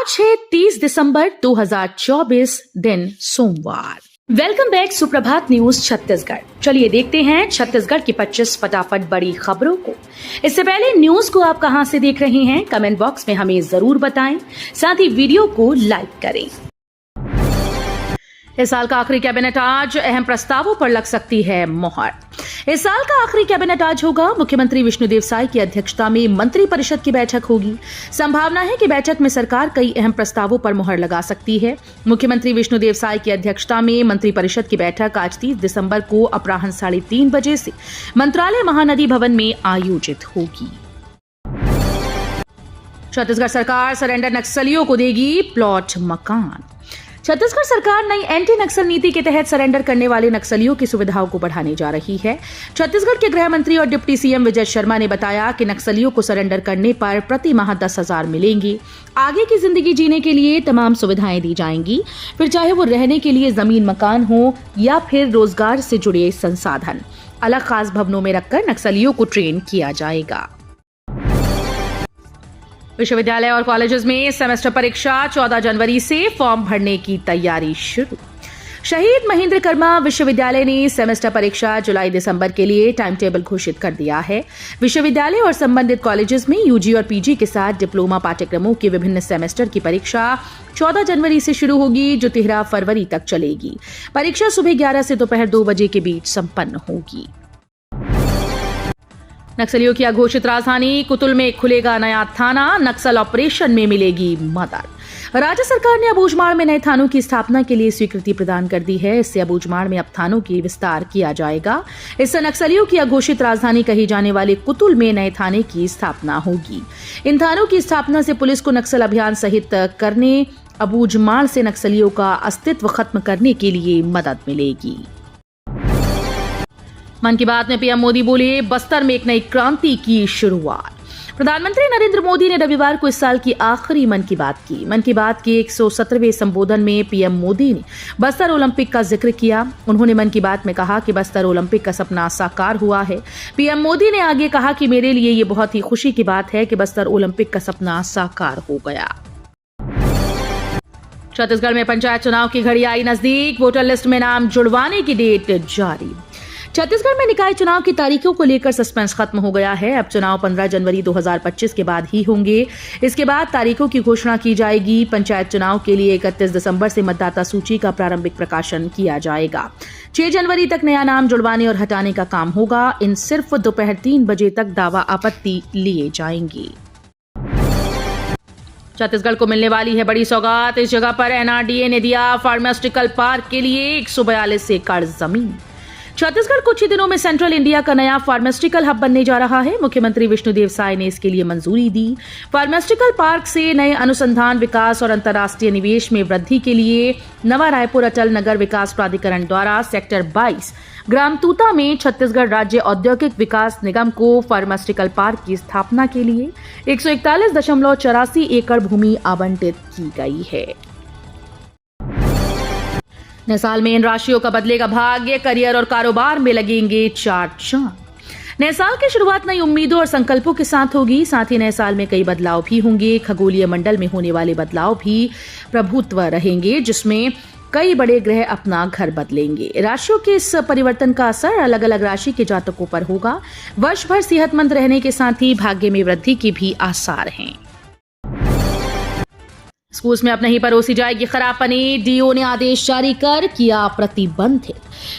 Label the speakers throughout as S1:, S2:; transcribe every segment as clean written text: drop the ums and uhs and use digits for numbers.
S1: आज है 30 दिसंबर 2024 दिन सोमवार। वेलकम बैक सुप्रभात न्यूज छत्तीसगढ़। चलिए देखते हैं छत्तीसगढ़ की 25 फटाफट बड़ी खबरों को। इससे पहले न्यूज को आप कहां से देख रहे हैं कमेंट बॉक्स में हमें जरूर बताएं, साथ ही वीडियो को लाइक करें। इस साल का आखिरी कैबिनेट आज, अहम प्रस्तावों पर लग सकती है मोहर। इस साल का आखिरी कैबिनेट आज होगा। मुख्यमंत्री विष्णुदेव साय की अध्यक्षता में मंत्री परिषद की बैठक होगी। संभावना है कि बैठक में सरकार कई अहम प्रस्तावों पर मुहर लगा सकती है। मुख्यमंत्री विष्णुदेव साय की अध्यक्षता में मंत्री परिषद की बैठक आज 30 दिसंबर को अपराह्न 3:30 बजे से मंत्रालय महानदी भवन में आयोजित होगी। छत्तीसगढ़ सरकार सरेंडर नक्सलियों को देगी प्लॉट मकान। छत्तीसगढ़ सरकार नई एंटी नक्सल नीति के तहत सरेंडर करने वाले नक्सलियों की सुविधाओं को बढ़ाने जा रही है। छत्तीसगढ़ के गृह मंत्री और डिप्टी सीएम विजय शर्मा ने बताया कि नक्सलियों को सरेंडर करने पर प्रति माह 10,000 मिलेंगे। आगे की जिंदगी जीने के लिए तमाम सुविधाएं दी जाएंगी, फिर चाहे वो रहने के लिए जमीन मकान हो या फिर रोजगार से जुड़े संसाधन। अलग खास भवनों में रखकर नक्सलियों को ट्रेन किया जाएगा। विश्वविद्यालय और कॉलेजेस में सेमेस्टर परीक्षा 14 जनवरी से फॉर्म भरने की तैयारी शुरू। शहीद महेंद्र कर्मा विश्वविद्यालय ने सेमेस्टर परीक्षा जुलाई-दिसंबर के लिए टाइम टेबल घोषित कर दिया है। विश्वविद्यालय और संबंधित कॉलेजेस में यूजी और पीजी के साथ डिप्लोमा पाठ्यक्रमों के विभिन्न सेमेस्टर की परीक्षा 14 जनवरी से शुरू होगी, जो 13 फरवरी तक चलेगी। परीक्षा सुबह 11 से दोपहर 2 बजे के बीच संपन्न होगी। नक्सलियों की अघोषित राजधानी कुतुल में खुलेगा नया थाना, नक्सल ऑपरेशन में मिलेगी मदद। राज्य सरकार ने अबूझमाड़ में नए थानों की स्थापना के लिए स्वीकृति प्रदान कर दी है। इससे अबूझमाड़ में अब थानों की विस्तार किया जाएगा। इससे नक्सलियों की अघोषित राजधानी कही जाने वाले कुतुल में नए थाने की स्थापना होगी। इन थानों की स्थापना से पुलिस को नक्सल अभियान सहित करने, अबूझमाड़ से नक्सलियों का अस्तित्व खत्म करने के लिए मदद मिलेगी। मन की बात में पीएम मोदी बोले, बस्तर में एक नई क्रांति की शुरुआत। प्रधानमंत्री नरेंद्र मोदी ने रविवार को इस साल की आखिरी मन की बात की। मन की बात के 117वें संबोधन में पीएम मोदी ने बस्तर ओलंपिक का जिक्र किया। उन्होंने मन की बात में कहा कि बस्तर ओलंपिक का सपना साकार हुआ है। पीएम मोदी ने आगे कहा कि मेरे लिए ये बहुत ही खुशी की बात है कि बस्तर ओलंपिक का सपना साकार हो गया। छत्तीसगढ़ में पंचायत चुनाव की घड़ी आई नजदीक, वोटर लिस्ट में नाम जुड़वाने की डेट जारी। छत्तीसगढ़ में निकाय चुनाव की तारीखों को लेकर सस्पेंस खत्म हो गया है। अब चुनाव 15 जनवरी 2025 के बाद ही होंगे। इसके बाद तारीखों की घोषणा की जाएगी। पंचायत चुनाव के लिए 31 दिसंबर से मतदाता सूची का प्रारंभिक प्रकाशन किया जाएगा। 6 जनवरी तक नया नाम जुड़वाने और हटाने का काम होगा। इन सिर्फ दोपहर 3 बजे तक दावा आपत्ति लिए जाएंगे। छत्तीसगढ़ को मिलने वाली है बड़ी सौगात। इस जगह पर एनआरडीए ने दिया फार्मास्यूटिकल पार्क के लिए 142 एकड़ जमीन। छत्तीसगढ़ कुछ ही दिनों में सेंट्रल इंडिया का नया फार्मास्यूटिकल हब बनने जा रहा है। मुख्यमंत्री विष्णुदेव साय ने इसके लिए मंजूरी दी। फार्मास्यूटिकल पार्क से नए अनुसंधान, विकास और अंतर्राष्ट्रीय निवेश में वृद्धि के लिए नवा रायपुर अटल नगर विकास प्राधिकरण द्वारा सेक्टर 22 ग्राम तूता में छत्तीसगढ़ राज्य औद्योगिक विकास निगम को फार्मास्यूटिकल पार्क की स्थापना के लिए 141.84 एकड़ भूमि आवंटित की गई है। नए साल में इन राशियों का बदलेगा भाग्य, करियर और कारोबार में लगेंगे 4 चांद। नए साल की शुरुआत नई उम्मीदों और संकल्पों के साथ होगी। साथ ही नए साल में कई बदलाव भी होंगे। खगोलीय मंडल में होने वाले बदलाव भी प्रभुत्व रहेंगे, जिसमें कई बड़े ग्रह अपना घर बदलेंगे। राशियों के इस परिवर्तन का असर अलग अलग राशि के जातकों पर होगा। वर्ष भर सेहतमंद रहने के साथ ही भाग्य में वृद्धि के भी आसार हैं। स्कूल्स में अब नहीं परोसी जाएगी खराब पनीर, डीओ ने आदेश जारी कर किया प्रतिबंधित।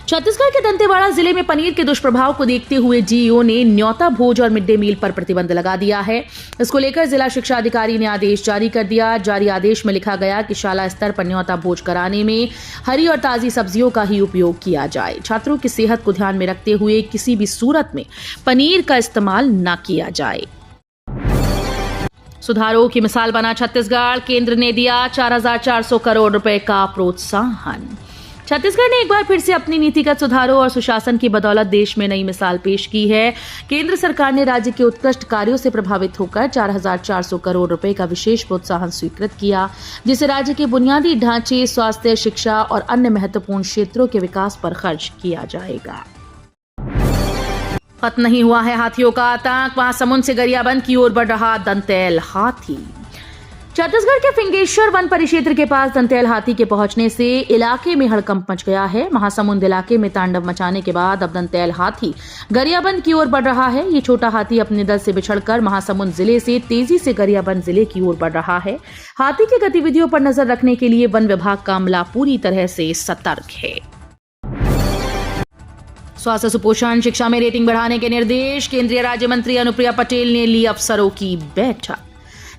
S1: छत्तीसगढ़ के दंतेवाड़ा जिले में पनीर के दुष्प्रभाव को देखते हुए डीओ ने न्योता भोज और मिड डे मील पर प्रतिबंध लगा दिया है। इसको लेकर जिला शिक्षा अधिकारी ने आदेश जारी कर दिया। जारी आदेश में लिखा गया कि शाला स्तर पर न्योता भोज कराने में हरी और ताजी सब्जियों का ही उपयोग किया जाए। छात्रों की सेहत को ध्यान में रखते हुए किसी भी सूरत में पनीर का इस्तेमाल न किया जाए। सुधारों की मिसाल बना छत्तीसगढ़, केंद्र ने दिया 4,400 करोड़ रुपए का प्रोत्साहन। छत्तीसगढ़ ने एक बार फिर से अपनी नीतिगत सुधारों और सुशासन की बदौलत देश में नई मिसाल पेश की है। केंद्र सरकार ने राज्य के उत्कृष्ट कार्यों से प्रभावित होकर 4,400 करोड़ रुपए का विशेष प्रोत्साहन स्वीकृत किया, जिसे राज्य के बुनियादी ढांचे, स्वास्थ्य, शिक्षा और अन्य महत्वपूर्ण क्षेत्रों के विकास पर खर्च किया जाएगा। खत्म नहीं हुआ है हाथियों का आतंक, महासमुंद से गरियाबंद की ओर बढ़ रहा दंतैल हाथी। छत्तीसगढ़ के फिंगेश्वर वन परिक्षेत्र के पास दंतैल हाथी के पहुंचने से इलाके में हड़कंप मच गया है। महासमुंद इलाके में तांडव मचाने के बाद अब दंतैल हाथी गरियाबंद की ओर बढ़ रहा है। ये छोटा हाथी अपने दल से बिछड़कर महासमुंद जिले से तेजी से गरियाबंद जिले की ओर बढ़ रहा है। हाथी की गतिविधियों पर नजर रखने के लिए वन विभाग का अमला पूरी तरह से सतर्क है। स्वास्थ्य सुपोषण शिक्षा में रेटिंग बढ़ाने के निर्देश। केंद्रीय राज्य मंत्री अनुप्रिया पटेल ने ली अफसरों की बैठक।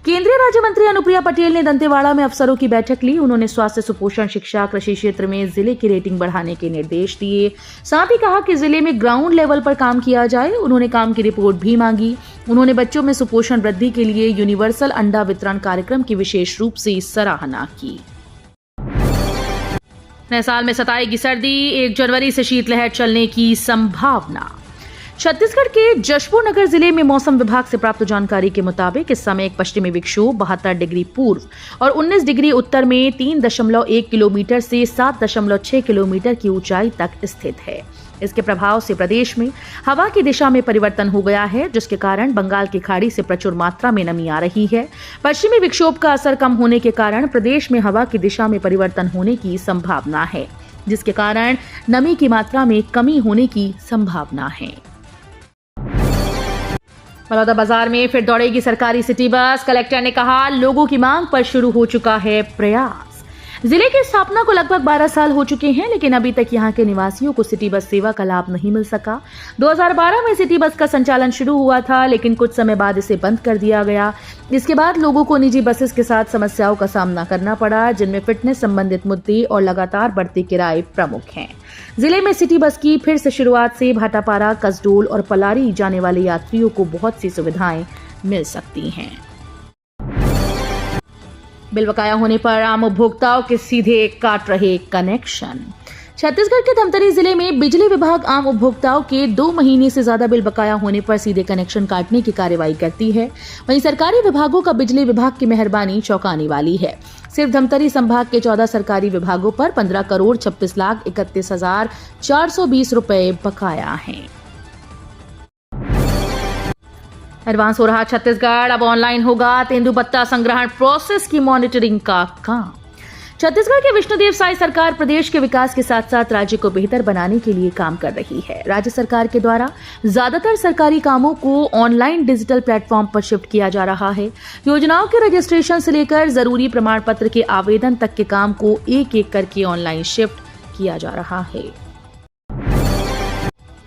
S1: केंद्रीय राज्य मंत्री अनुप्रिया पटेल ने दंतेवाड़ा में अफसरों की बैठक ली। उन्होंने स्वास्थ्य सुपोषण शिक्षा कृषि क्षेत्र में जिले की रेटिंग बढ़ाने के निर्देश दिए। साथ ही कहा कि जिले में ग्राउंड लेवल पर काम किया जाए। उन्होंने काम की रिपोर्ट भी मांगी। उन्होंने बच्चों में सुपोषण वृद्धि के लिए यूनिवर्सल अंडा वितरण कार्यक्रम की विशेष रूप से सराहना की। नए साल में सताएगी सर्दी। 1 जनवरी से शीतलहर चलने की संभावना। छत्तीसगढ़ के जशपुर नगर जिले में मौसम विभाग से प्राप्त जानकारी के मुताबिक इस समय एक पश्चिमी विक्षोभ 72 डिग्री पूर्व और 19 डिग्री उत्तर में 3.1 किलोमीटर से 7.6 किलोमीटर की ऊंचाई तक स्थित है। इसके प्रभाव से प्रदेश में हवा की दिशा में परिवर्तन हो गया है, जिसके कारण बंगाल की खाड़ी से प्रचुर मात्रा में नमी आ रही है। पश्चिमी विक्षोभ का असर कम होने के कारण प्रदेश में हवा की दिशा में परिवर्तन होने की संभावना है, जिसके कारण नमी की मात्रा में कमी होने की संभावना है। बलौदाबाजार में फिर दौड़ेगी सरकारी सिटी बस। कलेक्टर ने कहा, लोगों की मांग पर शुरू हो चुका है प्रयास। जिले की स्थापना को लगभग 12 साल हो चुके हैं, लेकिन अभी तक यहां के निवासियों को सिटी बस सेवा का लाभ नहीं मिल सका। 2012 में सिटी बस का संचालन शुरू हुआ था, लेकिन कुछ समय बाद इसे बंद कर दिया गया। इसके बाद लोगों को निजी बसेस के साथ समस्याओं का सामना करना पड़ा, जिनमें फिटनेस संबंधित मुद्दे और लगातार बढ़ते किराए प्रमुख हैं। जिले में सिटी बस की फिर से शुरुआत से भाटापारा, कसडोल और पलारी जाने वाले यात्रियों को बहुत सी सुविधाएं मिल सकती हैं। बिल बकाया होने पर आम उपभोक्ताओं के सीधे काट रहे कनेक्शन। छत्तीसगढ़ के धमतरी जिले में बिजली विभाग आम उपभोक्ताओं के 2 महीने से ज्यादा बिल बकाया होने पर सीधे कनेक्शन काटने की कार्रवाई करती है। वहीं सरकारी विभागों का बिजली विभाग की मेहरबानी चौंकाने वाली है। सिर्फ धमतरी संभाग के 14 सरकारी विभागों पर 15 करोड़ 26 लाख 31,420 रुपए बकाया हैं। एडवांस हो रहा छत्तीसगढ़, अब ऑनलाइन होगा तेंदुपत्ता संग्रहण प्रोसेस की मॉनिटरिंग का काम। छत्तीसगढ़ के विष्णुदेव साई सरकार प्रदेश के विकास के साथ साथ राज्य को बेहतर बनाने के लिए काम कर रही है। राज्य सरकार के द्वारा ज्यादातर सरकारी कामों को ऑनलाइन डिजिटल प्लेटफॉर्म पर शिफ्ट किया जा रहा है। योजनाओं के रजिस्ट्रेशन से लेकर जरूरी प्रमाण पत्र के आवेदन तक के काम को एक-एक करके ऑनलाइन शिफ्ट किया जा रहा है।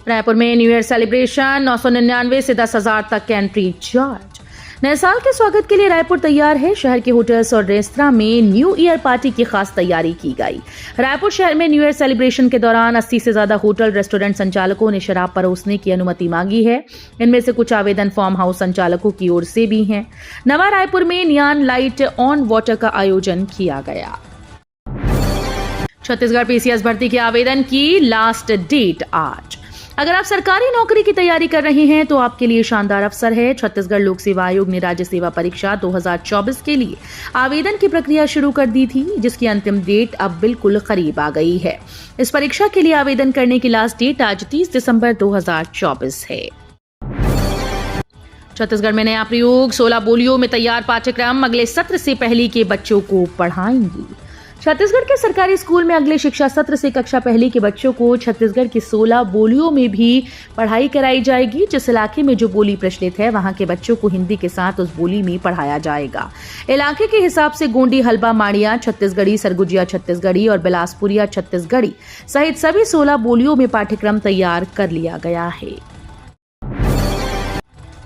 S1: रायपुर में न्यू ईयर सेलिब्रेशन। 999 से 10,000 तक एंट्री चार्ज। नए साल के स्वागत के लिए रायपुर तैयार है। शहर के होटल्स और रेस्तरां में न्यू ईयर पार्टी की खास तैयारी की गई। रायपुर शहर में न्यू ईयर सेलिब्रेशन के दौरान 80 से ज्यादा होटल रेस्टोरेंट संचालकों ने शराब परोसने की अनुमति मांगी है। इनमें से कुछ आवेदन फार्म हाउस संचालकों की ओर से भी हैं। नवा रायपुर में नियॉन लाइट ऑन वाटर का आयोजन किया गया। छत्तीसगढ़ पीसीएस भर्ती के आवेदन की लास्ट डेट आज। अगर आप सरकारी नौकरी की तैयारी कर रहे हैं तो आपके लिए शानदार अवसर है। छत्तीसगढ़ लोक सेवा आयोग ने राज्य सेवा परीक्षा 2024 के लिए आवेदन की प्रक्रिया शुरू कर दी थी, जिसकी अंतिम डेट अब बिल्कुल करीब आ गई है। इस परीक्षा के लिए आवेदन करने की लास्ट डेट आज 30 दिसंबर 2024 है। छत्तीसगढ़ में नया प्रयोग। 16 बोलियों में तैयार पाठ्यक्रम अगले सत्र से पहली के बच्चों को पढ़ाएंगी। छत्तीसगढ़ के सरकारी स्कूल में अगले शिक्षा सत्र से कक्षा पहली के बच्चों को छत्तीसगढ़ की 16 बोलियों में भी पढ़ाई कराई जाएगी। जिस इलाके में जो बोली प्रचलित है, वहां के बच्चों को हिंदी के साथ उस बोली में पढ़ाया जाएगा। इलाके के हिसाब से गोंडी, हलबा, माड़िया छत्तीसगढ़ी, सरगुजिया छत्तीसगढ़ी और बिलासपुरिया छत्तीसगढ़ी सहित सभी 16 बोलियों में पाठ्यक्रम तैयार कर लिया गया है।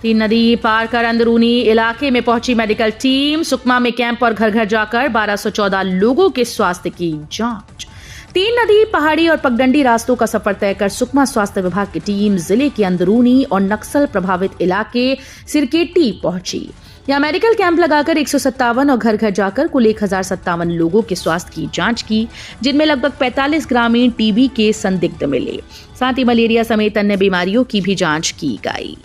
S1: 3 नदी पार कर अंदरूनी इलाके में पहुंची मेडिकल टीम। सुकमा में कैंप और घर घर जाकर 1214 लोगों के स्वास्थ्य की जांच। 3 नदी, पहाड़ी और पगडंडी रास्तों का सफर तय कर सुकमा स्वास्थ्य विभाग की टीम जिले के अंदरूनी और नक्सल प्रभावित इलाके सिरकेटी पहुंची। यहां मेडिकल कैंप लगाकर 157 और घर घर जाकर कुल 1057 लोगों के स्वास्थ्य की जांच की, जिनमें लगभग 45 ग्रामीण टीबी के संदिग्ध मिले। साथ ही मलेरिया समेत अन्य बीमारियों की भी जांच की गई।